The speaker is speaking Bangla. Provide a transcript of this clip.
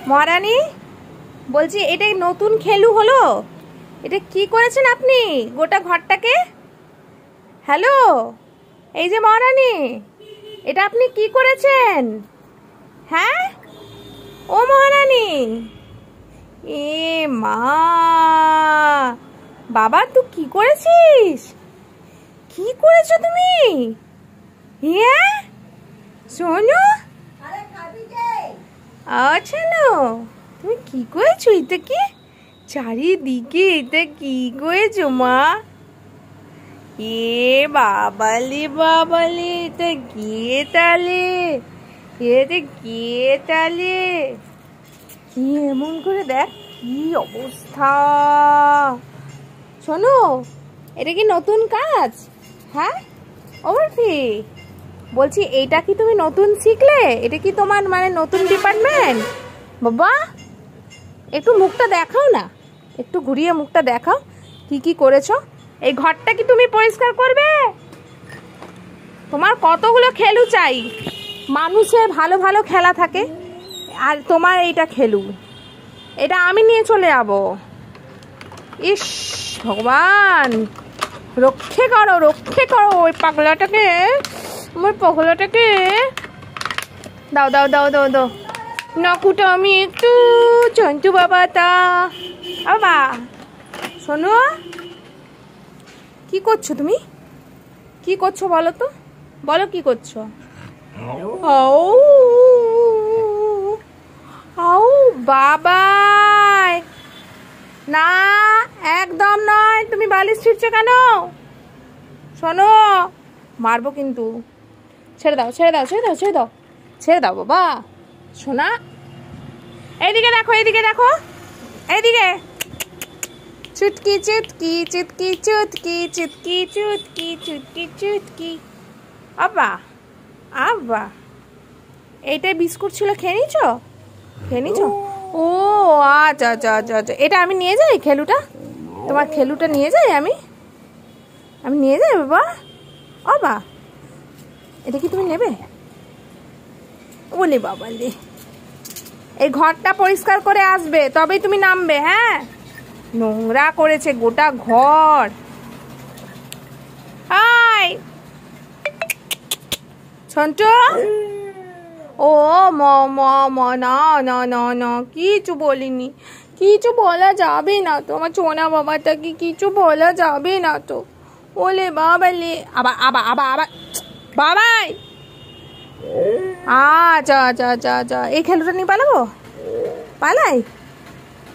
মহারানী বলছি, এটা নতুন খেলু হলো? এটা কি করেছেন আপনি গোটা ঘরটাকে? হ্যালো, এই যে মহারানী, এটা আপনি কি করেছেন? হ্যাঁ, ও মহারানী, এ মা, বাবা তুই কি করেছিস? কি করেছো তুমি? হ্যাঁ শোনো, আচ্ছা না, তুমি কি করেছো? এটা কি চারিদিকে, এটা কি করেছো মা? এ বাবালে বাবালে, এটা কে তালে? এটা কে তালে? কি এমন করে দেখ, কি অবস্থা! শোনো, এটা কি নতুন কাজ? হ্যাঁ অবশ্যই বলছি, এইটা কি তুমি নতুন শিখলে? এটা কি তোমার মানে নতুন ডিপার্টমেন্ট? বাবা একটু মুখটা দেখাও না, একটু ঘুরিয়ে মুখটা দেখাও, কি কি করেছো? এই ঘরটা কি তুমি পরিষ্কার করবে? তোমার কতগুলো খেলু চাই? মানুষের ভালো ভালো খেলা থাকে, আর তোমার এইটা খেলু, এটা আমি নিয়ে চলে যাবো। ইস ভগবান, রক্ষে করো, রক্ষে করো ওই পাগলাটাকে, আমার পাগলাটাকে। দাও দাও দাও দাও দাও নকুটা, আমি একটু চন্টু বাবা তা। বাবা শোনো, কি করছো তুমি? কি করছো বলো তো, বলো কি করছো? ও বাবাই, না একদম নয়, তুমি বালিশ ছিঁড়ছো কেন? শোনো, মারবো কিন্তু, ছেড়ে দাও ছেড়ে দাও ছেড়ে দাও ছেড়ে দাও ছেড়ে দাও বাবা। শোনা, এইদিকে দেখো, এইদিকে দেখো, এইদিকে। চুটকি চুটকি চুটকি চুটকি চুটকি চুটকি চুটকি চুটকি। আব্বা আব্বা, এইটাই বিস্কুট ছিল, খেয়ে নিছো? খেয়ে নিছো? ও আচ্ছা আচ্ছা আচ্ছা আচ্ছা, এটা আমি নিয়ে যাই খেলুটা? তোমার খেলুটা নিয়ে যাই আমি? আমি নিয়ে যাই বাবা? বাবা এটা কি তুমি নেবে? ওলে বাবা লে, এই ঘরটা পরিষ্কার করে আসবে, তবেই তুমি নামবে। হ্যাঁ, নোংরা করেছে গোটা ঘর। হাই সন্টু, ও না না না না, কিছু বলিনি, কিছু বলা যাবে না তো, আমার সোনা বাবাটাকে কিছু বলা যাবে না তো। ওলে বাবালে, আবার আবার আবার আবার বাবাই। আচ্ছা আচ্ছা আচ্ছা আচ্ছা, এই খেলুটা নিয়ে পালাবো? পালাই?